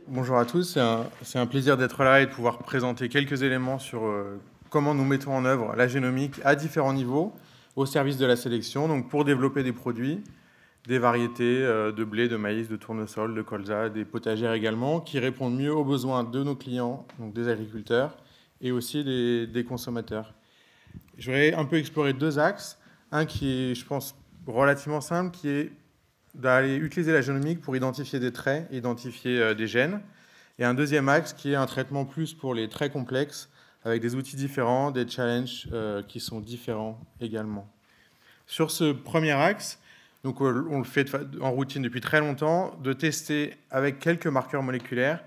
Bonjour à tous, c'est un plaisir d'être là et de pouvoir présenter quelques éléments sur comment nous mettons en œuvre la génomique à différents niveaux au service de la sélection, donc pour développer des produits, des variétés de blé, de maïs, de tournesol, de colza, des potagères également, qui répondent mieux aux besoins de nos clients, donc des agriculteurs, et aussi des consommateurs. Je voudrais un peu explorer deux axes. Un qui est, je pense, relativement simple, qui est d'aller utiliser la génomique pour identifier des traits, identifier des gènes. Et un deuxième axe qui est un traitement plus pour les traits complexes, avec des outils différents, des challenges qui sont différents également. Sur ce premier axe, donc on le fait en routine depuis très longtemps, de tester avec quelques marqueurs moléculaires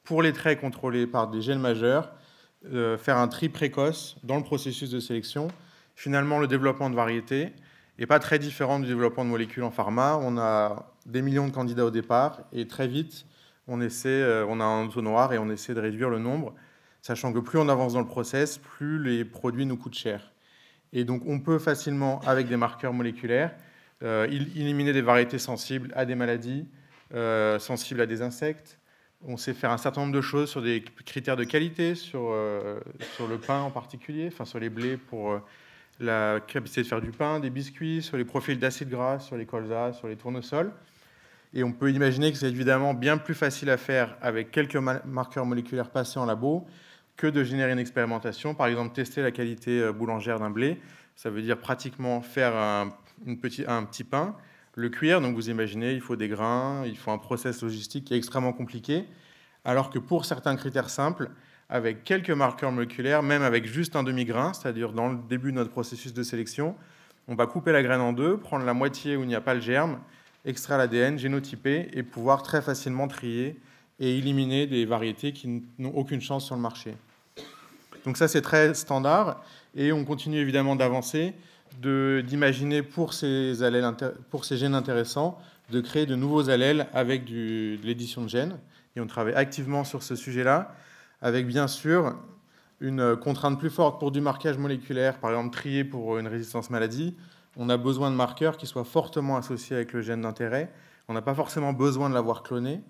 pour les traits contrôlés par des gènes majeurs, faire un tri précoce dans le processus de sélection. Finalement, le développement de variétés n'est pas très différent du développement de molécules en pharma. On a des millions de candidats au départ et très vite, on a un entonnoir et on essaie de réduire le nombre, sachant que plus on avance dans le process, plus les produits nous coûtent cher. Et donc, on peut facilement, avec des marqueurs moléculaires, éliminer des variétés sensibles à des maladies, sensibles à des insectes. On sait faire un certain nombre de choses sur des critères de qualité, sur le pain en particulier, enfin sur les blés pour la capacité de faire du pain, des biscuits, sur les profils d'acides gras, sur les colzas, sur les tournesols. Et on peut imaginer que c'est évidemment bien plus facile à faire avec quelques marqueurs moléculaires passés en labo que de générer une expérimentation. Par exemple, tester la qualité boulangère d'un blé, ça veut dire pratiquement faire un petit pain, le cuire. Donc vous imaginez, il faut des grains, il faut un process logistique qui est extrêmement compliqué. Alors que pour certains critères simples, avec quelques marqueurs moléculaires, même avec juste un demi-grain, c'est-à-dire dans le début de notre processus de sélection, on va couper la graine en deux, prendre la moitié où il n'y a pas le germe, extraire l'ADN, génotyper et pouvoir très facilement trier et éliminer des variétés qui n'ont aucune chance sur le marché. Donc ça, c'est très standard et on continue évidemment d'avancer, d'imaginer pour ces gènes intéressants, de créer de nouveaux allèles avec de l'édition de gènes. Et on travaille activement sur ce sujet-là, avec bien sûr une contrainte plus forte pour du marquage moléculaire, par exemple trier pour une résistance maladie. On a besoin de marqueurs qui soient fortement associés avec le gène d'intérêt. On n'a pas forcément besoin de l'avoir cloné.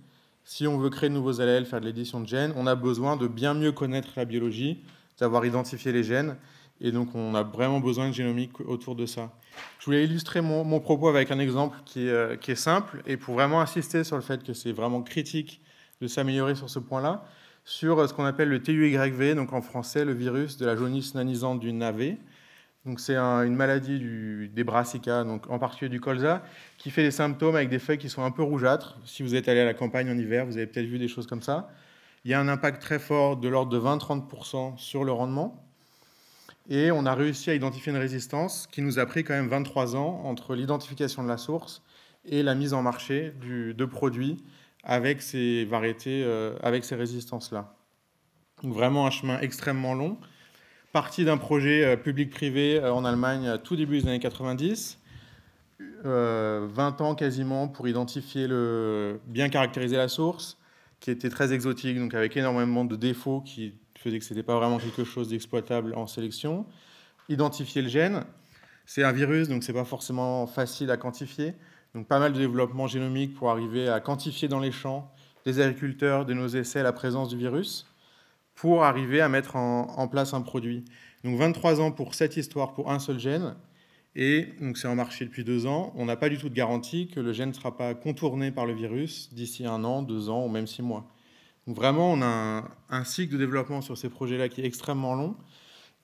Si on veut créer de nouveaux allèles, faire de l'édition de gènes, on a besoin de bien mieux connaître la biologie, d'avoir identifié les gènes. Et donc, on a vraiment besoin de génomique autour de ça. Je voulais illustrer mon propos avec un exemple qui est simple et pour vraiment insister sur le fait que c'est vraiment critique de s'améliorer sur ce point-là, sur ce qu'on appelle le TUYV, donc en français, le virus de la jaunisse nanisante du navet. Donc c'est une maladie des brassicas, donc en particulier du colza, qui fait des symptômes avec des feuilles qui sont un peu rougeâtres. Si vous êtes allé à la campagne en hiver, vous avez peut-être vu des choses comme ça. Il y a un impact très fort de l'ordre de 20-30% sur le rendement. Et on a réussi à identifier une résistance qui nous a pris quand même 23 ans entre l'identification de la source et la mise en marché de produits avec ces variétés, avec ces résistances-là. Donc vraiment un chemin extrêmement long. Parti d'un projet public-privé en Allemagne tout début des années 90, 20 ans quasiment pour identifier bien caractériser la source, qui était très exotique, donc avec énormément de défauts qui faisaient que ce n'était pas vraiment quelque chose d'exploitable en sélection. Identifier le gène, c'est un virus, donc ce n'est pas forcément facile à quantifier. Donc pas mal de développement génomique pour arriver à quantifier dans les champs des agriculteurs, de nos essais, la présence du virus, pour arriver à mettre en place un produit. Donc 23 ans pour cette histoire, pour un seul gène, et donc c'est en marché depuis 2 ans. On n'a pas du tout de garantie que le gène ne sera pas contourné par le virus d'ici 1 an, 2 ans ou même 6 mois. Donc vraiment, on a un cycle de développement sur ces projets-là qui est extrêmement long,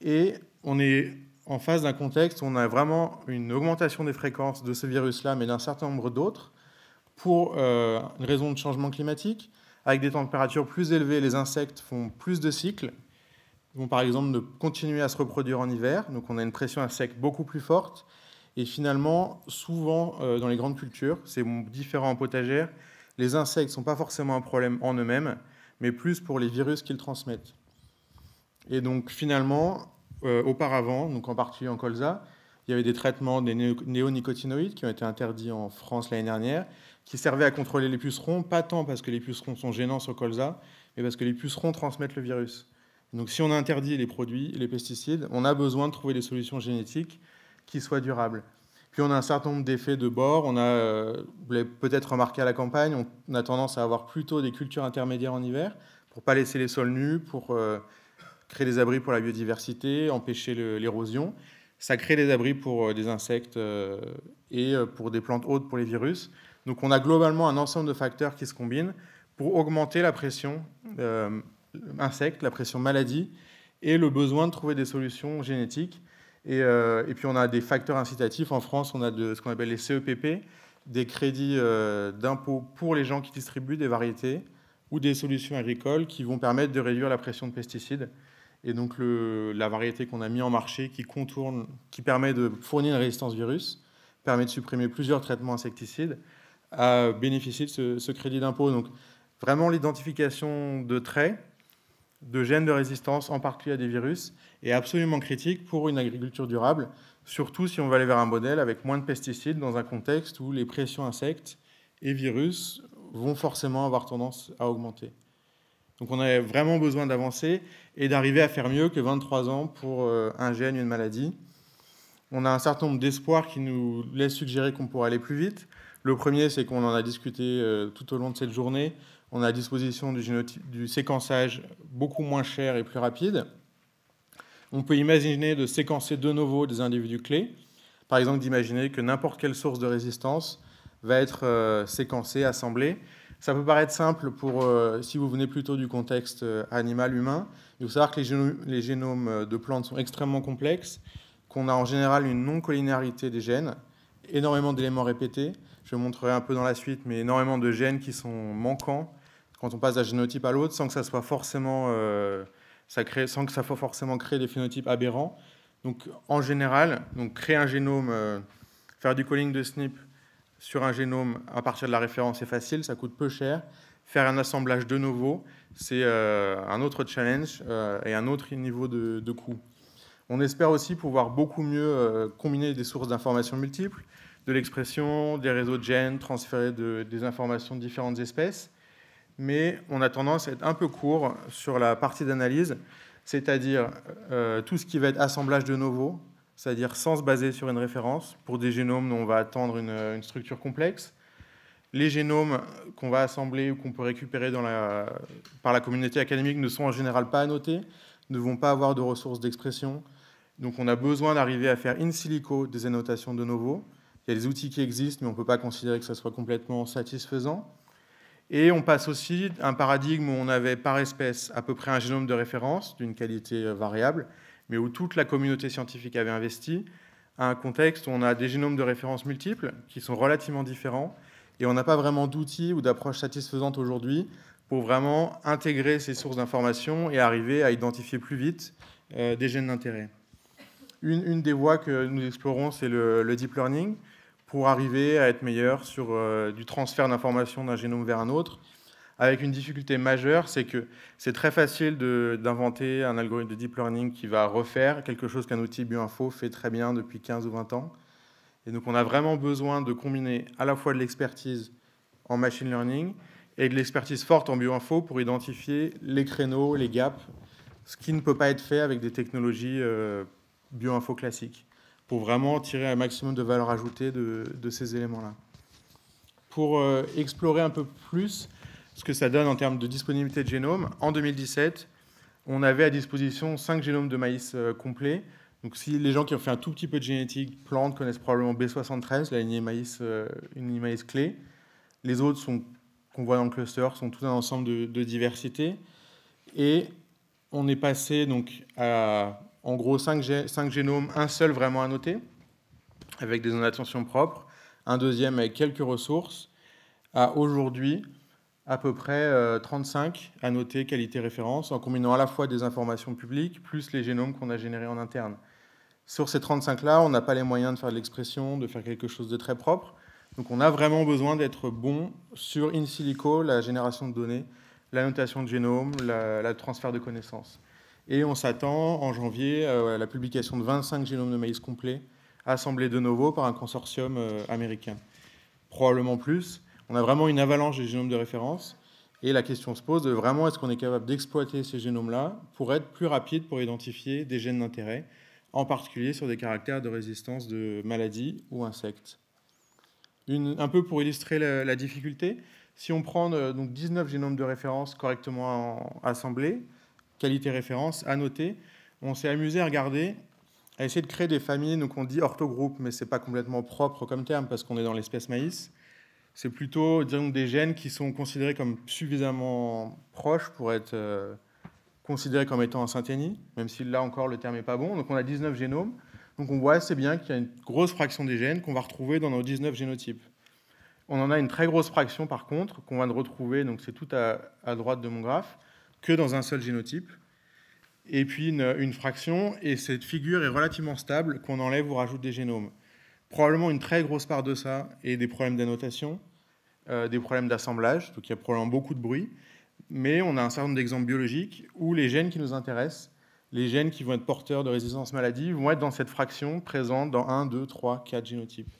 et on est en face d'un contexte où on a vraiment une augmentation des fréquences de ce virus-là, mais d'un certain nombre d'autres, pour une raison de changement climatique. Avec des températures plus élevées, les insectes font plus de cycles. Ils vont par exemple continuer à se reproduire en hiver, donc on a une pression insecte beaucoup plus forte. Et finalement, souvent dans les grandes cultures, c'est différent en potagère, les insectes ne sont pas forcément un problème en eux-mêmes, mais plus pour les virus qu'ils transmettent. Et donc finalement, auparavant, donc en particulier en colza, il y avait des traitements des néonicotinoïdes qui ont été interdits en France l'année dernière, qui servaient à contrôler les pucerons, pas tant parce que les pucerons sont gênants sur colza, mais parce que les pucerons transmettent le virus. Donc si on interdit les produits, les pesticides, on a besoin de trouver des solutions génétiques qui soient durables. Puis on a un certain nombre d'effets de bord. Vous l'avez peut-être remarqué à la campagne, on a tendance à avoir plutôt des cultures intermédiaires en hiver pour ne pas laisser les sols nus, pour créer des abris pour la biodiversité, empêcher l'érosion. Ça crée des abris pour des insectes et pour des plantes hautes pour les virus. Donc on a globalement un ensemble de facteurs qui se combinent pour augmenter la pression insecte, la pression maladie et le besoin de trouver des solutions génétiques. Et puis on a des facteurs incitatifs. En France, on a ce qu'on appelle les CEPP, des crédits d'impôt pour les gens qui distribuent des variétés ou des solutions agricoles qui vont permettre de réduire la pression de pesticides. Et donc la variété qu'on a mis en marché qui permet de fournir une résistance virus, permet de supprimer plusieurs traitements insecticides, a bénéficié de ce crédit d'impôt. Donc vraiment l'identification de traits, de gènes de résistance, en particulier à des virus, est absolument critique pour une agriculture durable, surtout si on va aller vers un modèle avec moins de pesticides dans un contexte où les pressions insectes et virus vont forcément avoir tendance à augmenter. Donc on a vraiment besoin d'avancer et d'arriver à faire mieux que 23 ans pour un gène, une maladie. On a un certain nombre d'espoirs qui nous laissent suggérer qu'on pourrait aller plus vite. Le premier, c'est qu'on en a discuté tout au long de cette journée. On a à disposition du séquençage beaucoup moins cher et plus rapide. On peut imaginer de séquencer de nouveau des individus clés. Par exemple, d'imaginer que n'importe quelle source de résistance va être séquencée, assemblée. Ça peut paraître simple si vous venez plutôt du contexte animal-humain. Il faut savoir que les génomes de plantes sont extrêmement complexes, qu'on a en général une non-collinéarité des gènes, énormément d'éléments répétés. Je montrerai un peu dans la suite, mais énormément de gènes qui sont manquants quand on passe d'un génotype à l'autre, sans que ça soit forcément, créer des phénotypes aberrants. Donc, en général, créer un génome, faire du calling de SNP sur un génome à partir de la référence est facile, ça coûte peu cher. Faire un assemblage de novo, c'est un autre challenge et un autre niveau de coût. On espère aussi pouvoir beaucoup mieux combiner des sources d'informations multiples, de l'expression, des réseaux de gènes, transférer des informations de différentes espèces. Mais on a tendance à être un peu court sur la partie d'analyse, c'est-à-dire tout ce qui va être assemblage de novo, c'est-à-dire sans se baser sur une référence, pour des génomes dont on va attendre une structure complexe. Les génomes qu'on va assembler ou qu'on peut récupérer par la communauté académique ne sont en général pas annotés, ne vont pas avoir de ressources d'expression. Donc on a besoin d'arriver à faire in silico des annotations de novo. Il y a des outils qui existent, mais on ne peut pas considérer que ça soit complètement satisfaisant. Et on passe aussi à un paradigme où on avait par espèce à peu près un génome de référence d'une qualité variable, mais où toute la communauté scientifique avait investi, à un contexte où on a des génomes de référence multiples qui sont relativement différents, et on n'a pas vraiment d'outils ou d'approches satisfaisantes aujourd'hui pour vraiment intégrer ces sources d'informations et arriver à identifier plus vite des gènes d'intérêt. Une des voies que nous explorons, c'est le deep learning, pour arriver à être meilleur sur du transfert d'informations d'un génome vers un autre, avec une difficulté majeure, c'est que c'est très facile d'inventer un algorithme de deep learning qui va refaire quelque chose qu'un outil bioinfo fait très bien depuis 15 ou 20 ans. Et donc on a vraiment besoin de combiner à la fois de l'expertise en machine learning et de l'expertise forte en bioinfo pour identifier les créneaux, les gaps, ce qui ne peut pas être fait avec des technologies bioinfo classiques, pour vraiment tirer un maximum de valeur ajoutée de ces éléments-là. Pour explorer un peu plus ce que ça donne en termes de disponibilité de génome, en 2017, on avait à disposition 5 génomes de maïs complets. Donc si les gens qui ont fait un tout petit peu de génétique plantes connaissent probablement B73, la lignée maïs, une lignée maïs clé. Les autres qu'on voit dans le cluster sont tout un ensemble de diversité. Et on est passé donc à, en gros, 5 génomes, un seul vraiment annoté, avec des annotations propres, un deuxième avec quelques ressources, à aujourd'hui à peu près 35 annotés qualité référence, en combinant à la fois des informations publiques, plus les génomes qu'on a générés en interne. Sur ces 35-là, on n'a pas les moyens de faire de l'expression, de faire quelque chose de très propre. Donc on a vraiment besoin d'être bon sur in silico, la génération de données, l'annotation de génome, le transfert de connaissances. Et on s'attend en janvier à la publication de 25 génomes de maïs complets, assemblés de novo par un consortium américain. Probablement plus. On a vraiment une avalanche des génomes de référence. Et la question se pose de vraiment est-ce qu'on est capable d'exploiter ces génomes-là pour être plus rapide pour identifier des gènes d'intérêt en particulier sur des caractères de résistance de maladies ou insectes. Un peu pour illustrer la difficulté, si on prend donc 19 génomes de référence correctement assemblés, qualité référence, annotés, on s'est amusé à regarder, à essayer de créer des familles, donc on dit orthogroupes, mais ce n'est pas complètement propre comme terme parce qu'on est dans l'espèce maïs. C'est plutôt disons, des gènes qui sont considérés comme suffisamment proches pour être considérés comme étant en synthénie, même si là encore le terme n'est pas bon. Donc on a 19 génomes. Donc on voit assez bien qu'il y a une grosse fraction des gènes qu'on va retrouver dans nos 19 génotypes. On en a une très grosse fraction par contre qu'on va retrouver, donc c'est tout à droite de mon graphe, que dans un seul génotype. Et puis une fraction, et cette figure est relativement stable, qu'on enlève ou rajoute des génomes. Probablement une très grosse part de ça et des problèmes d'annotation, des problèmes d'assemblage, donc il y a probablement beaucoup de bruit, mais on a un certain nombre d'exemples biologiques où les gènes qui nous intéressent, les gènes qui vont être porteurs de résistance maladie, vont être dans cette fraction présente dans 1, 2, 3, 4 génotypes.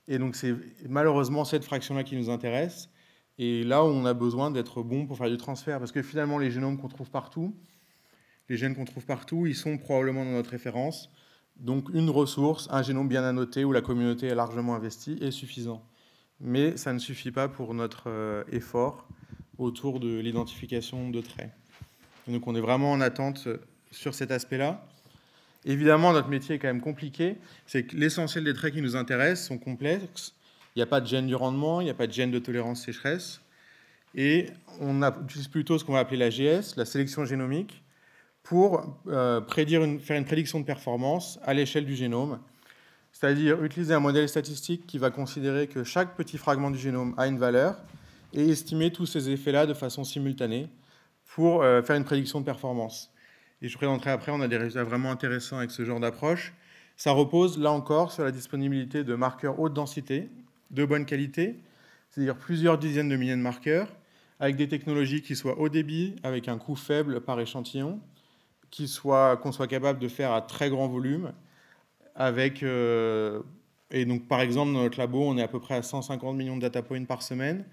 Et donc c'est malheureusement cette fraction-là qui nous intéresse, et là où on a besoin d'être bon pour faire du transfert, parce que finalement les génomes qu'on trouve partout, les gènes qu'on trouve partout, ils sont probablement dans notre référence. Donc une ressource, un génome bien annoté où la communauté est largement investie est suffisant. Mais ça ne suffit pas pour notre effort autour de l'identification de traits. Et donc on est vraiment en attente sur cet aspect-là. Évidemment, notre métier est quand même compliqué. C'est que l'essentiel des traits qui nous intéressent sont complexes. Il n'y a pas de gène du rendement, il n'y a pas de gène de tolérance sécheresse. Et on utilise plutôt ce qu'on va appeler la GS, la sélection génomique, pour faire une prédiction de performance à l'échelle du génome, c'est-à-dire utiliser un modèle statistique qui va considérer que chaque petit fragment du génome a une valeur et estimer tous ces effets-là de façon simultanée pour faire une prédiction de performance. Et je présenterai après, on a des résultats vraiment intéressants avec ce genre d'approche. Ça repose, là encore, sur la disponibilité de marqueurs haute densité, de bonne qualité, c'est-à-dire plusieurs dizaines de milliers de marqueurs, avec des technologies qui soient haut débit, avec un coût faible par échantillon, qu'on soit capable de faire à très grand volume. Et donc, par exemple, dans notre labo, on est à peu près à 150 millions de data points par semaine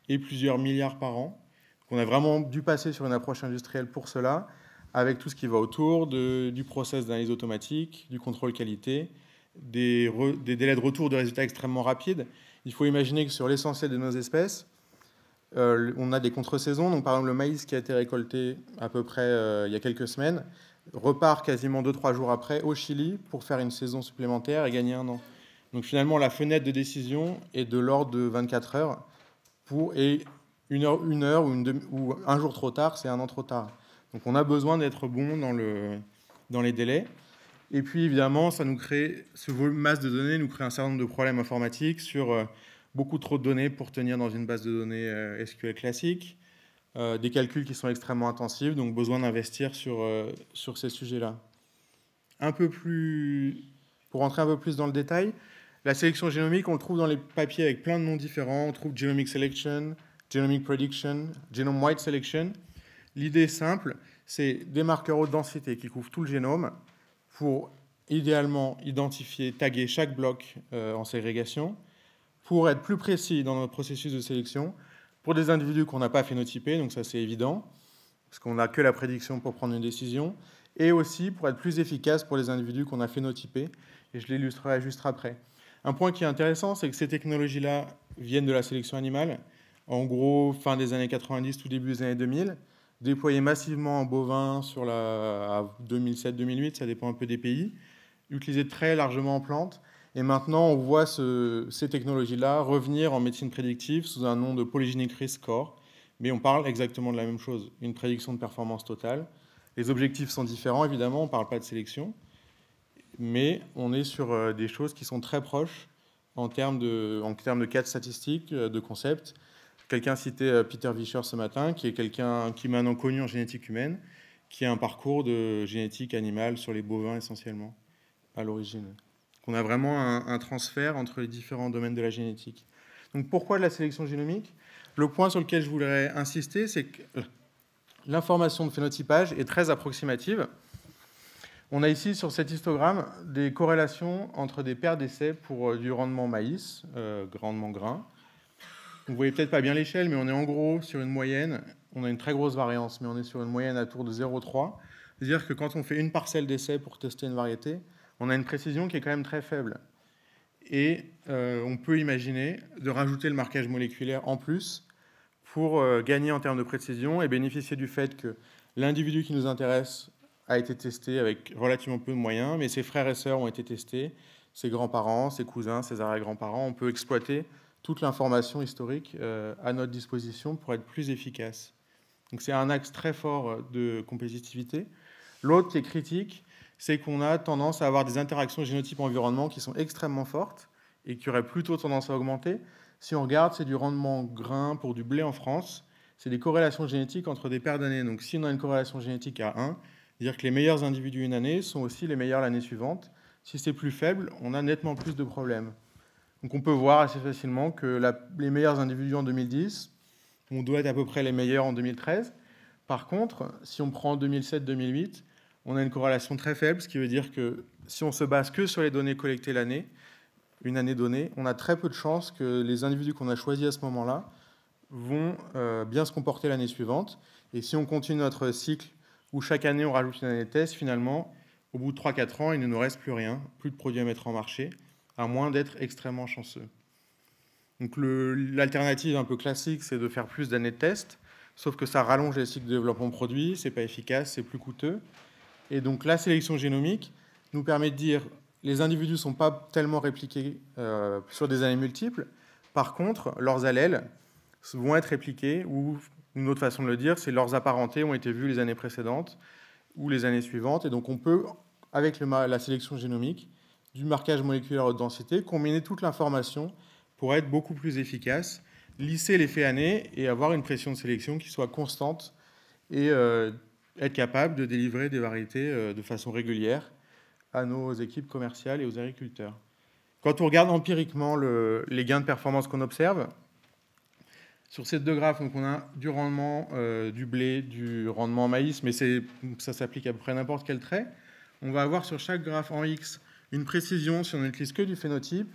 et plusieurs milliards par an. Donc, on a vraiment dû passer sur une approche industrielle pour cela, avec tout ce qui va autour du process d'analyse automatique, du contrôle qualité, des délais de retour de résultats extrêmement rapides. Il faut imaginer que sur l'essentiel de nos espèces, on a des contre-saisons. Donc, par exemple, le maïs qui a été récolté à peu près il y a quelques semaines repart quasiment 2-3 jours après au Chili pour faire une saison supplémentaire et gagner 1 an. Donc, finalement, la fenêtre de décision est de l'ordre de 24 heures et une heure ou un jour trop tard, c'est 1 an trop tard. Donc, on a besoin d'être bon dans les délais. Et puis, évidemment, ce masse de données nous crée un certain nombre de problèmes informatiques sur beaucoup trop de données pour tenir dans une base de données SQL classique, des calculs qui sont extrêmement intensifs, donc besoin d'investir sur ces sujets-là. Pour rentrer un peu plus dans le détail, la sélection génomique, on le trouve dans les papiers avec plein de noms différents. On trouve Genomic Selection, Genomic Prediction, Genome-Wide Selection. L'idée est simple, c'est des marqueurs haute densité qui couvrent tout le génome pour idéalement identifier, taguer chaque bloc en ségrégation, pour être plus précis dans notre processus de sélection, pour des individus qu'on n'a pas phénotypés, donc ça c'est évident, parce qu'on n'a que la prédiction pour prendre une décision, et aussi pour être plus efficace pour les individus qu'on a phénotypés, et je l'illustrerai juste après. Un point qui est intéressant, c'est que ces technologies-là viennent de la sélection animale, en gros fin des années 90, tout début des années 2000, déployées massivement en bovin à 2007-2008, ça dépend un peu des pays, utilisées très largement en plantes. Et maintenant, on voit ces technologies-là revenir en médecine prédictive sous un nom de polygenic risk score, mais on parle exactement de la même chose, une prédiction de performance totale. Les objectifs sont différents, évidemment, on ne parle pas de sélection, mais on est sur des choses qui sont très proches en termes de cas statistiques, de concepts. Quelqu'un citait Peter Vischer ce matin, qui est quelqu'un qui est maintenant connu en génétique humaine, qui a un parcours de génétique animale sur les bovins essentiellement, à l'origine. On a vraiment un transfert entre les différents domaines de la génétique. Donc pourquoi de la sélection génomique ? Le point sur lequel je voudrais insister, c'est que l'information de phénotypage est très approximative. On a ici sur cet histogramme des corrélations entre des paires d'essais pour du rendement maïs, rendement grain. Vous ne voyez peut-être pas bien l'échelle, mais on est en gros sur une moyenne. On a une très grosse variance, mais on est sur une moyenne à tour de 0,3. C'est-à-dire que quand on fait une parcelle d'essai pour tester une variété, on a une précision qui est quand même très faible. Et on peut imaginer de rajouter le marquage moléculaire en plus pour gagner en termes de précision et bénéficier du fait que l'individu qui nous intéresse a été testé avec relativement peu de moyens, mais ses frères et sœurs ont été testés, ses grands-parents, ses cousins, ses arrière-grands-parents. On peut exploiter toute l'information historique à notre disposition pour être plus efficace. Donc c'est un axe très fort de compétitivité. L'autre qui est critique, c'est qu'on a tendance à avoir des interactions génotype-environnement qui sont extrêmement fortes et qui auraient plutôt tendance à augmenter. Si on regarde, c'est du rendement grain pour du blé en France. C'est des corrélations génétiques entre des paires d'années. Donc si on a une corrélation génétique à 1, c'est-à-dire que les meilleurs individus une année sont aussi les meilleurs l'année suivante. Si c'est plus faible, on a nettement plus de problèmes. Donc on peut voir assez facilement que les meilleurs individus en 2010, on doit être à peu près les meilleurs en 2013. Par contre, si on prend 2007-2008, on a une corrélation très faible, ce qui veut dire que si on se base que sur les données collectées l'année, une année donnée, on a très peu de chances que les individus qu'on a choisis à ce moment-là vont bien se comporter l'année suivante. Et si on continue notre cycle où chaque année on rajoute une année de test, finalement, au bout de 3-4 ans, il ne nous reste plus rien, plus de produits à mettre en marché, à moins d'être extrêmement chanceux. Donc l'alternative un peu classique, c'est de faire plus d'années de test, sauf que ça rallonge les cycles de développement produit, c'est pas efficace, c'est plus coûteux. Et donc la sélection génomique nous permet de dire les individus ne sont pas tellement répliqués sur des années multiples. Par contre, leurs allèles vont être répliqués, ou une autre façon de le dire, c'est leurs apparentés ont été vus les années précédentes ou les années suivantes. Et donc on peut, avec la sélection génomique, du marquage moléculaire haute densité, combiner toute l'information pour être beaucoup plus efficace, lisser l'effet année et avoir une pression de sélection qui soit constante et être capable de délivrer des variétés de façon régulière à nos équipes commerciales et aux agriculteurs. Quand on regarde empiriquement les gains de performance qu'on observe, sur ces deux graphes, donc on a du rendement du blé, du rendement maïs, mais ça s'applique à peu près à n'importe quel trait. On va avoir sur chaque graphe en X une précision si on n'utilise que du phénotype,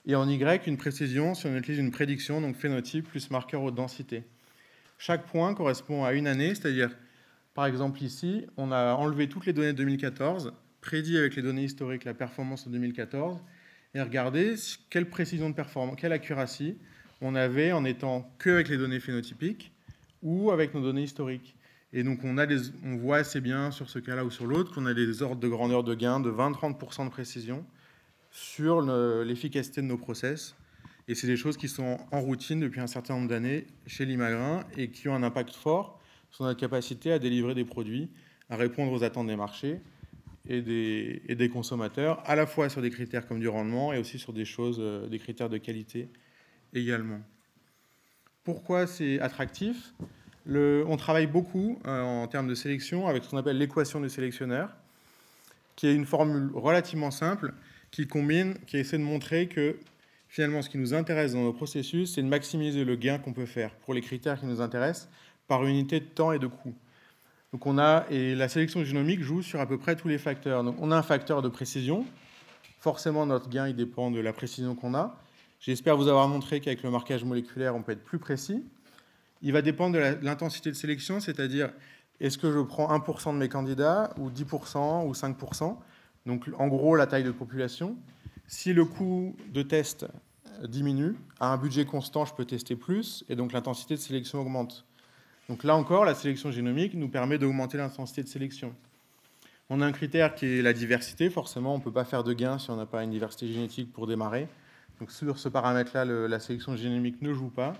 et en Y une précision si on utilise une prédiction, donc phénotype plus marqueur haute densité. Chaque point correspond à une année, c'est-à-dire, par exemple ici, on a enlevé toutes les données de 2014, prédit avec les données historiques la performance de 2014, et regardé quelle précision de performance, quelle accuracy on avait en étant que avec les données phénotypiques ou avec nos données historiques. Et donc on voit assez bien sur ce cas-là ou sur l'autre qu'on a des ordres de grandeur de gain de 20-30% de précision sur l'efficacité de nos process. Et c'est des choses qui sont en routine depuis un certain nombre d'années chez Limagrain et qui ont un impact fort sur notre capacité à délivrer des produits, à répondre aux attentes des marchés et des consommateurs, à la fois sur des critères comme du rendement et aussi sur des critères de qualité également. Pourquoi c'est attractif ? On travaille beaucoup en termes de sélection avec ce qu'on appelle l'équation du sélectionneur, qui est une formule relativement simple qui essaie de montrer que finalement ce qui nous intéresse dans nos processus, c'est de maximiser le gain qu'on peut faire pour les critères qui nous intéressent par unité de temps et de coût. Donc et la sélection génomique joue sur à peu près tous les facteurs. Donc on a un facteur de précision. Forcément, notre gain il dépend de la précision qu'on a. J'espère vous avoir montré qu'avec le marquage moléculaire, on peut être plus précis. Il va dépendre de l'intensité de sélection, c'est-à-dire est-ce que je prends 1% de mes candidats, ou 10%, ou 5%. Donc en gros, la taille de population. Si le coût de test diminue, à un budget constant, je peux tester plus, et donc l'intensité de sélection augmente. Donc là encore, la sélection génomique nous permet d'augmenter l'intensité de sélection. On a un critère qui est la diversité. Forcément, on ne peut pas faire de gain si on n'a pas une diversité génétique pour démarrer. Donc sur ce paramètre-là, la sélection génomique ne joue pas.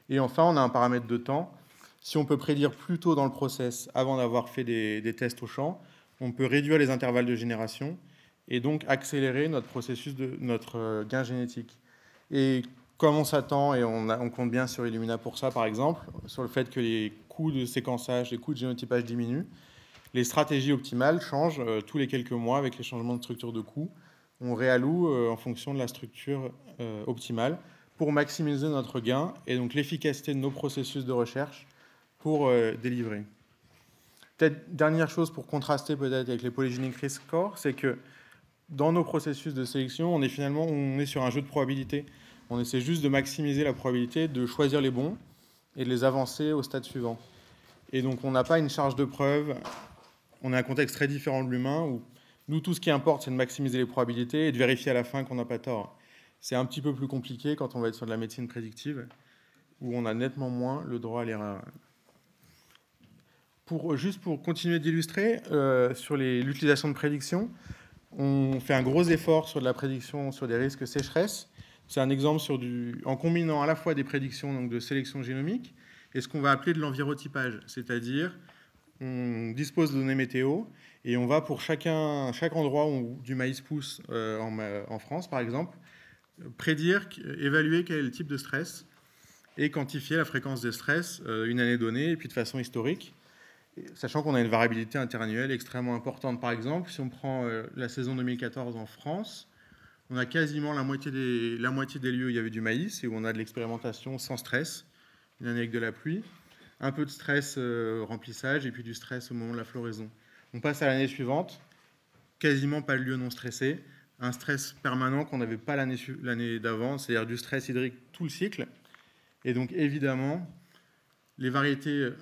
Et enfin, on a un paramètre de temps. Si on peut prédire plus tôt dans le process, avant d'avoir fait des tests au champ, on peut réduire les intervalles de génération et donc accélérer notre processus notre gain génétique. Et comme on s'attend, et on compte bien sur Illumina pour ça, par exemple, sur le fait que les coûts de séquençage, les coûts de génotypage diminuent, les stratégies optimales changent tous les quelques mois avec les changements de structure de coûts. On réalloue en fonction de la structure optimale pour maximiser notre gain et donc l'efficacité de nos processus de recherche pour délivrer. Peut-être dernière chose pour contraster peut-être avec les polygenic risk score, c'est que dans nos processus de sélection, on est sur un jeu de probabilité. On essaie juste de maximiser la probabilité de choisir les bons et de les avancer au stade suivant. Et donc on n'a pas une charge de preuve on a un contexte très différent de l'humain, où nous, tout ce qui importe, c'est de maximiser les probabilités et de vérifier à la fin qu'on n'a pas tort. C'est un petit peu plus compliqué quand on va être sur de la médecine prédictive, où on a nettement moins le droit à l'erreur. Juste pour continuer d'illustrer, sur l'utilisation de prédiction, on fait un gros effort sur de la prédiction sur des risques sécheresse. C'est un exemple en combinant à la fois des prédictions donc de sélection génomique et ce qu'on va appeler de l'envirotypage, c'est-à-dire on dispose de données météo et on va pour chaque endroit où du maïs pousse en France, par exemple, prédire, évaluer quel est le type de stress et quantifier la fréquence de stress une année donnée et puis de façon historique, sachant qu'on a une variabilité interannuelle extrêmement importante. Par exemple, si on prend la saison 2014 en France, on a quasiment la moitié des lieux où il y avait du maïs et où on a de l'expérimentation sans stress, une année avec de la pluie, un peu de stress remplissage et puis du stress au moment de la floraison. On passe à l'année suivante, quasiment pas de lieu non stressé, un stress permanent qu'on n'avait pas l'année d'avant, c'est-à-dire du stress hydrique tout le cycle. Et donc évidemment, des variétés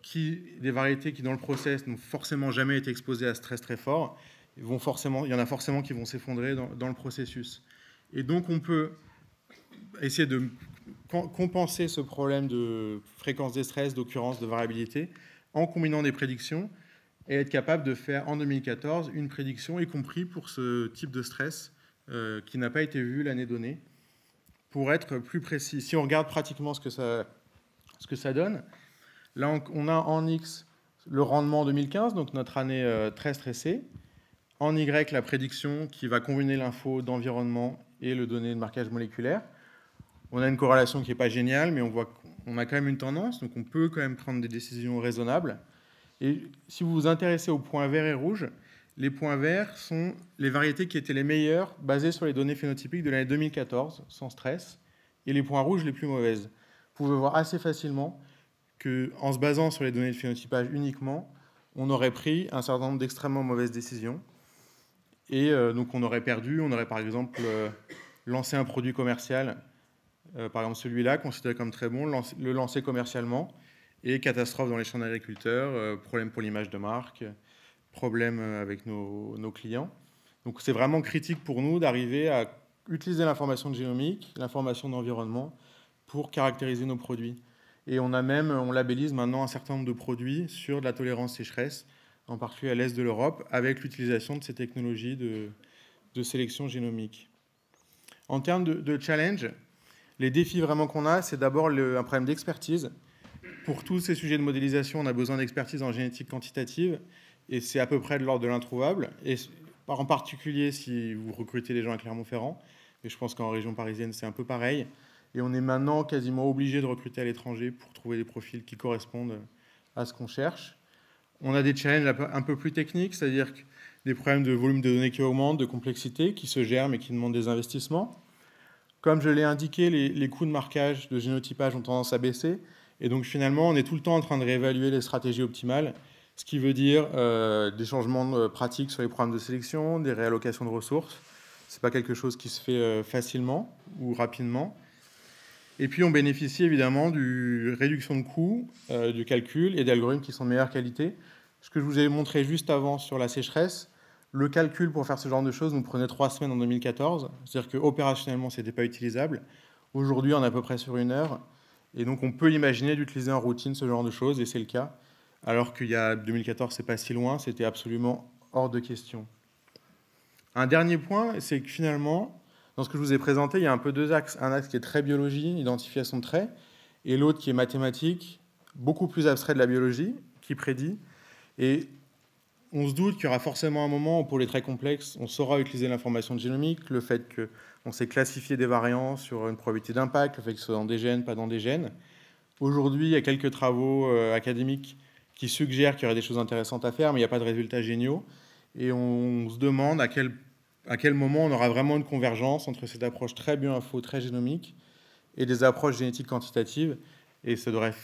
qui dans le process n'ont forcément jamais été exposées à stress très fort, il y en a forcément qui vont s'effondrer dans le processus. Et donc on peut essayer de compenser ce problème de fréquence des stress, d'occurrence, de variabilité, en combinant des prédictions et être capable de faire en 2014 une prédiction, y compris pour ce type de stress qui n'a pas été vu l'année donnée, pour être plus précis. Si on regarde pratiquement ce que ça donne, là on a en X le rendement 2015, donc notre année très stressée, en Y la prédiction qui va combiner l'info d'environnement et le donné de marquage moléculaire. On a une corrélation qui n'est pas géniale, mais on voit qu'on a quand même une tendance, donc on peut quand même prendre des décisions raisonnables. Et si vous vous intéressez aux points verts et rouges, les points verts sont les variétés qui étaient les meilleures basées sur les données phénotypiques de l'année 2014, sans stress, et les points rouges les plus mauvaises. Vous pouvez voir assez facilement qu'en se basant sur les données de phénotypage uniquement, on aurait pris un certain nombre d'extrêmement mauvaises décisions. Et donc on aurait par exemple lancé un produit commercial, par exemple celui-là, considéré comme très bon, le lancer commercialement, et catastrophe dans les champs d'agriculteurs, problème pour l'image de marque, problème avec nos clients. Donc c'est vraiment critique pour nous d'arriver à utiliser l'information génomique, l'information d'environnement, pour caractériser nos produits. Et on labellise maintenant un certain nombre de produits sur de la tolérance sécheresse, en particulier à l'est de l'Europe, avec l'utilisation de ces technologies de sélection génomique. En termes de challenge, les défis vraiment qu'on a, c'est d'abord un problème d'expertise. Pour tous ces sujets de modélisation, on a besoin d'expertise en génétique quantitative, et c'est à peu près de l'ordre de l'introuvable, et en particulier si vous recrutez des gens à Clermont-Ferrand, et je pense qu'en région parisienne, c'est un peu pareil. Et on est maintenant quasiment obligé de recruter à l'étranger pour trouver des profils qui correspondent à ce qu'on cherche. On a des challenges un peu plus techniques, c'est-à-dire des problèmes de volume de données qui augmentent, de complexité, qui se gèrent mais qui demandent des investissements. Comme je l'ai indiqué, les coûts de marquage, de génotypage ont tendance à baisser. Et donc finalement, on est tout le temps en train de réévaluer les stratégies optimales, ce qui veut dire des changements pratiques sur les programmes de sélection, des réallocations de ressources. Ce n'est pas quelque chose qui se fait facilement ou rapidement. Et puis on bénéficie évidemment d'une réduction de coûts, du calcul et d'algorithmes qui sont de meilleure qualité. Ce que je vous ai montré juste avant sur la sécheresse, le calcul pour faire ce genre de choses nous prenait 3 semaines en 2014, c'est-à-dire qu'opérationnellement, ce n'était pas utilisable. Aujourd'hui, on est à peu près sur 1 heure, et donc on peut imaginer d'utiliser en routine ce genre de choses, et c'est le cas, alors qu'il y a 2014, c'est pas si loin, c'était absolument hors de question. Un dernier point, c'est que finalement, dans ce que je vous ai présenté, il y a un peu deux axes. Un axe qui est très biologie, identification de traits, et l'autre qui est mathématique, beaucoup plus abstrait de la biologie, qui prédit. Et on se doute qu'il y aura forcément un moment où, pour les traits complexes, on saura utiliser l'information génomique, le fait qu'on sait classifier des variants sur une probabilité d'impact, le fait que ce soit dans des gènes, pas dans des gènes. Aujourd'hui, il y a quelques travaux académiques qui suggèrent qu'il y aurait des choses intéressantes à faire, mais il n'y a pas de résultats géniaux. Et on se demande à quel moment on aura vraiment une convergence entre cette approche très bio-info, très génomique, et des approches génétiques quantitatives. Et ça devrait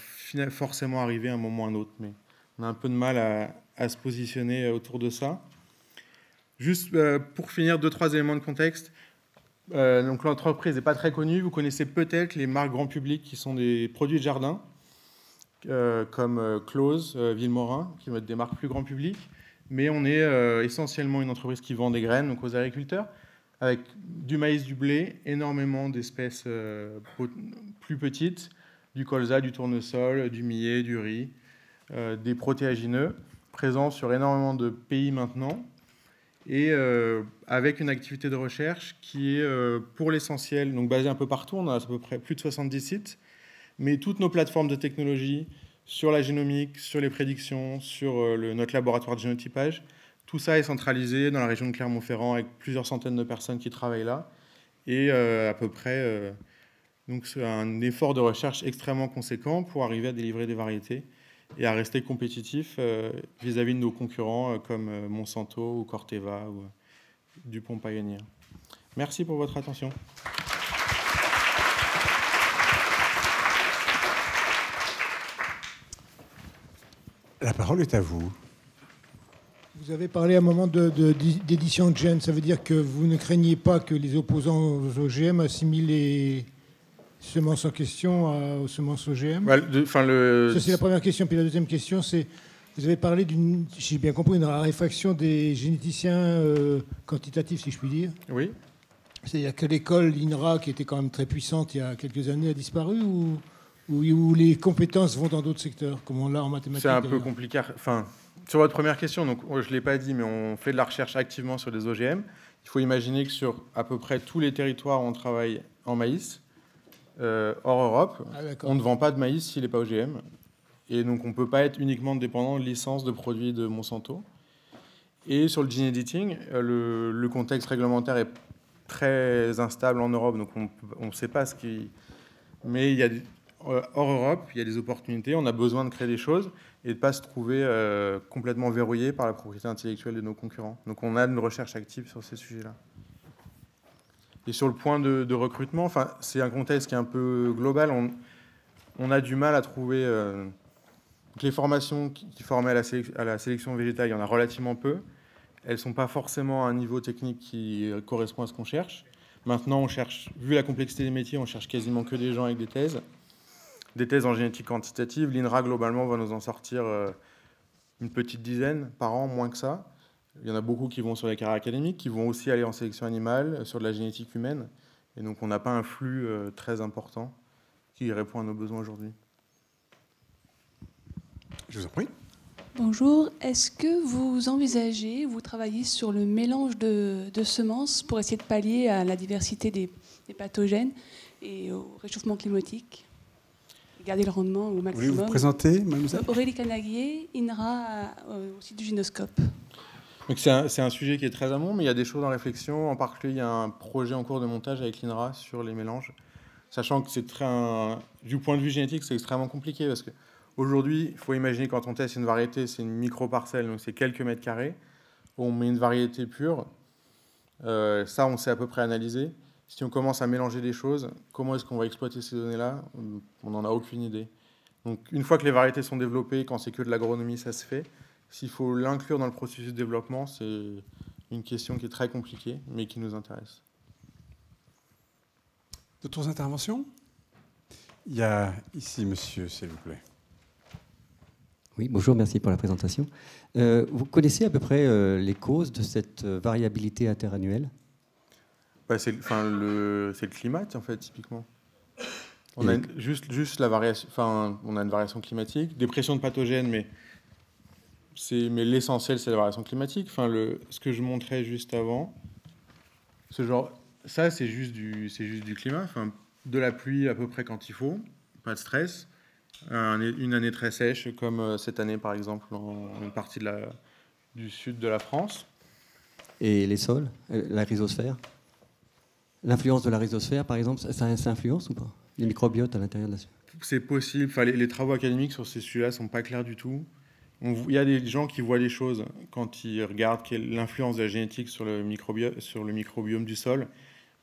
forcément arriver à un moment ou à un autre. Mais on a un peu de mal à se positionner autour de ça. Juste pour finir, 2-3 éléments de contexte. Donc l'entreprise n'est pas très connue. Vous connaissez peut-être les marques grand public qui sont des produits de jardin, comme Close, Villemorin, qui vont être des marques plus grand public. mais on est essentiellement une entreprise qui vend des graines donc aux agriculteurs, avec du maïs, du blé, énormément d'espèces plus petites, du colza, du tournesol, du millet, du riz, des protéagineux, présents sur énormément de pays maintenant, et avec une activité de recherche qui est pour l'essentiel donc basée un peu partout. On a à peu près plus de 70 sites, mais toutes nos plateformes de technologie sur la génomique, sur les prédictions, sur notre laboratoire de génotypage, tout ça est centralisé dans la région de Clermont-Ferrand avec plusieurs centaines de personnes qui travaillent là, et à peu près donc c'est un effort de recherche extrêmement conséquent pour arriver à délivrer des variétés et à rester compétitif vis-à-vis de nos concurrents comme Monsanto ou Corteva ou Dupont Pioneer. Merci pour votre attention. La parole est à vous. Vous avez parlé à un moment d'édition de gènes. Ça veut dire que vous ne craignez pas que les opposants aux OGM assimilent les semences en question aux semences OGM? Ça, c'est la première question. Puis la deuxième question, c'est, vous avez parlé d'une, si j'ai bien compris, une raréfaction des généticiens quantitatifs, si je puis dire. Oui. C'est-à-dire que l'école, l'INRA, qui était quand même très puissante il y a quelques années, a disparu, ou les compétences vont dans d'autres secteurs, comme on l'a en mathématiques? C'est un peu compliqué. Enfin, sur votre première question, donc, je ne l'ai pas dit, mais on fait de la recherche activement sur des OGM. Il faut imaginer que sur à peu près tous les territoires où on travaille en maïs, hors Europe, on ne vend pas de maïs s'il n'est pas OGM. Et donc, on ne peut pas être uniquement dépendant de licences de produits de Monsanto. Et sur le gene editing, le contexte réglementaire est très instable en Europe, donc on ne sait pas ce qui... Mais il y a hors Europe, il y a des opportunités, on a besoin de créer des choses et de ne pas se trouver complètement verrouillé par la propriété intellectuelle de nos concurrents. Donc on a une recherche active sur ces sujets-là. Et sur le point de recrutement, enfin, c'est un contexte qui est un peu global. On a du mal à trouver... les formations qui formaient à la sélection végétale, il y en a relativement peu. Elles ne sont pas forcément à un niveau technique qui correspond à ce qu'on cherche. Maintenant, on cherche, vu la complexité des métiers, on cherche quasiment que des gens avec des thèses en génétique quantitative. L'INRA, globalement, va nous en sortir une petite dizaine par an, moins que ça. Il y en a beaucoup qui vont sur les carrières académiques, qui vont aussi aller en sélection animale, sur de la génétique humaine. Et donc, on n'a pas un flux très important qui répond à nos besoins aujourd'hui. Je vous en prie. Bonjour. Est-ce que vous travaillez sur le mélange de semences pour essayer de pallier à la diversité des pathogènes et au réchauffement climatique et garder le rendement au maximum? Vous voulez vous présenter, mademoiselle? Aurélie Canaguier, INRA, au site du Génoscope. C'est un sujet qui est très amont, mais il y a des choses en réflexion. En particulier, il y a un projet en cours de montage avec l'INRA sur les mélanges, sachant que c'est du point de vue génétique, c'est extrêmement compliqué parce que aujourd'hui, il faut imaginer quand on teste une variété, c'est une micro-parcelle, donc c'est quelques mètres carrés. On met une variété pure. Ça, on sait à peu près analyser. Si on commence à mélanger des choses, comment est-ce qu'on va exploiter ces données-là? On n'en a aucune idée. Donc, une fois que les variétés sont développées, quand c'est que de l'agronomie, ça se fait. S'il faut l'inclure dans le processus de développement, c'est une question qui est très compliquée, mais qui nous intéresse. D'autres interventions? Il y a ici, monsieur, s'il vous plaît. Oui, bonjour, merci pour la présentation. Vous connaissez à peu près les causes de cette variabilité interannuelle? C'est le climat, en fait, typiquement. On a juste la variation, on a une variation climatique, des pressions de pathogènes, mais l'essentiel, c'est la variation climatique. Ce que je montrais juste avant, ça, c'est juste du climat. De la pluie à peu près quand il faut, pas de stress. Une année très sèche, comme cette année, par exemple, dans une partie du sud de la France. Et les sols, la rhizosphère? L'influence de la rhizosphère, par exemple, ça influence ou pas? Les microbiotes à l'intérieur de la... C'est possible. Les travaux académiques sur ces sujets-là ne sont pas clairs du tout. Il y a des gens qui voient les choses quand ils regardent l'influence de la génétique sur le microbiome du sol,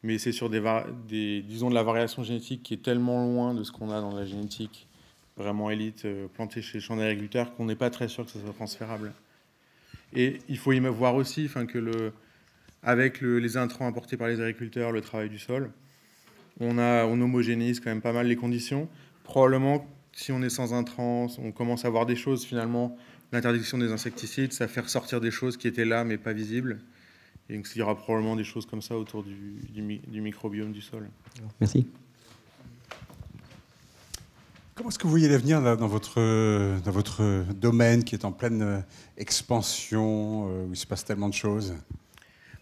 mais c'est sur disons de la variation génétique qui est tellement loin de ce qu'on a dans la génétique vraiment élite, plantée chez les champs d'agriculteurs, qu'on n'est pas très sûr que ça soit transférable. Et il faut y voir aussi que avec les intrants apportés par les agriculteurs, le travail du sol, on homogénéise quand même pas mal les conditions. Probablement, si on est sans intrants, on commence à voir des choses finalement l'interdiction des insecticides, ça fait ressortir des choses qui étaient là mais pas visibles. Et donc, il y aura probablement des choses comme ça autour du microbiome du sol. Merci. Comment est-ce que vous voyez l'avenir là, dans votre domaine qui est en pleine expansion, où il se passe tellement de choses?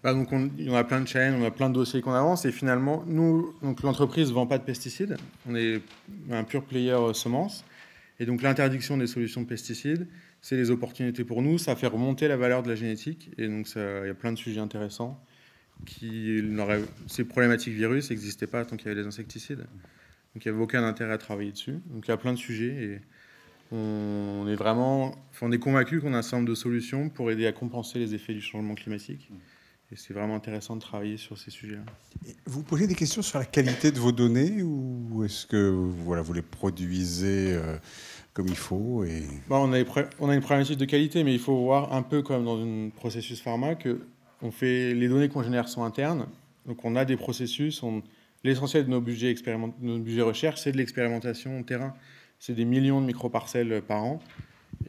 Donc on a plein de chaînes, on a plein de dossiers qu'on avance. Et finalement, nous, donc l'entreprise ne vend pas de pesticides. On est un pur player semences. Et donc l'interdiction des solutions de pesticides, c'est des opportunités pour nous. Ça fait remonter la valeur de la génétique. Et donc il y a plein de sujets intéressants. Ces problématiques virus n'existaient pas tant qu'il y avait des insecticides. Donc il n'y avait aucun intérêt à travailler dessus. Donc il y a plein de sujets et on est convaincu qu'on a un certain nombre de solutions pour aider à compenser les effets du changement climatique. Et c'est vraiment intéressant de travailler sur ces sujets-là. Vous posez des questions sur la qualité de vos données ou est-ce que vous les produisez comme il faut on a une problématique de qualité, mais il faut voir un peu comme dans un processus pharma que les données qu'on génère sont internes. Donc on a des processus. L'essentiel de nos budgets recherche, c'est de l'expérimentation terrain. C'est des millions de microparcelles par an.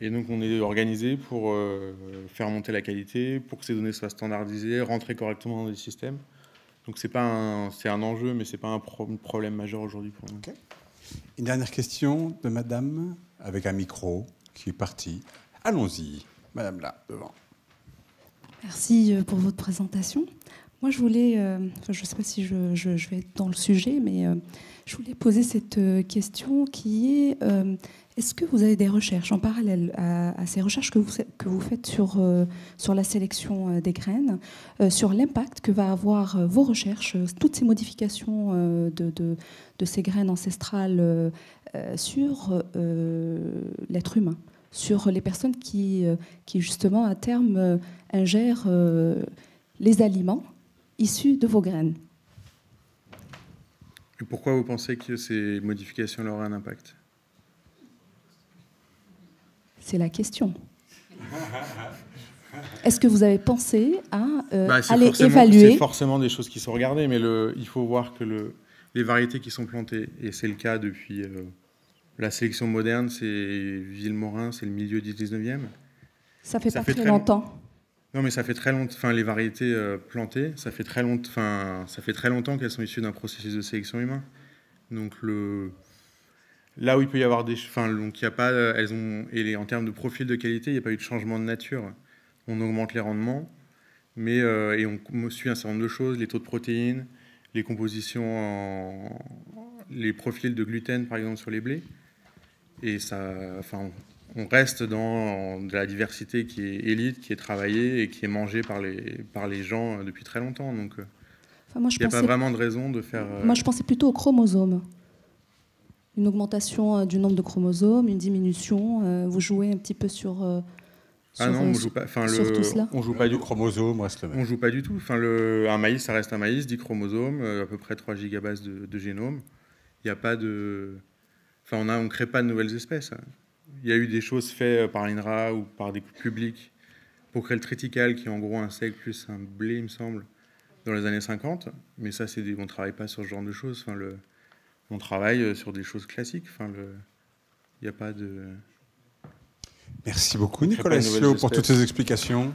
Et donc, on est organisé pour faire monter la qualité, pour que ces données soient standardisées, rentrer correctement dans les systèmes. Donc, c'est un enjeu, mais ce n'est pas un problème majeur aujourd'hui pour nous. Okay. Une dernière question de madame, avec un micro qui est parti. Allons-y, madame là, devant. Merci pour votre présentation. Moi, je voulais, je ne sais pas si je vais être dans le sujet, mais je voulais poser cette question qui est, est-ce que vous avez des recherches en parallèle à ces recherches que vous faites sur la sélection des graines, sur l'impact que va avoir vos recherches, toutes ces modifications de ces graines ancestrales sur l'être humain, sur les personnes qui justement, à terme, ingèrent les aliments issus de vos graines. Et pourquoi vous pensez que ces modifications auraient un impact? C'est la question. Est-ce que vous avez pensé à aller évaluer? C'est forcément des choses qui sont regardées, mais il faut voir que les variétés qui sont plantées, et c'est le cas depuis la sélection moderne, c'est Vilmorin, c'est le milieu du 19e. Ça fait pas très longtemps. Non, mais ça fait très longtemps. Enfin, les variétés plantées, ça fait très longtemps. Enfin, ça fait très longtemps qu'elles sont issues d'un processus de sélection humain. Donc là où il peut y avoir donc il y a pas, en termes de profil de qualité, il n'y a pas eu de changement de nature. On augmente les rendements, mais et on suit un certain nombre de choses, les taux de protéines, les compositions, les profils de gluten par exemple sur les blés, et ça, on reste dans de la diversité qui est élite, qui est travaillée et qui est mangée par les gens depuis très longtemps. Donc, il n'y a pas vraiment de raison de faire... Moi, je pensais plutôt aux chromosomes. Une augmentation du nombre de chromosomes, une diminution. Vous jouez un petit peu sur non, on joue pas. Tout cela. On joue pas du chromosome reste le même. On joue pas du tout. Un maïs, ça reste un maïs, 10 chromosomes, à peu près 3 gigabases de génome. Il n'y a pas de... on crée pas de nouvelles espèces. Il y a eu des choses faites par l'INRA ou par des publics pour créer le triticale, qui est en gros un seigle plus un blé, il me semble, dans les années 50. Mais ça, on ne travaille pas sur ce genre de choses. On travaille sur des choses classiques. Il n'y a pas de... Merci beaucoup, Nicolas Esliot, pour toutes ces explications.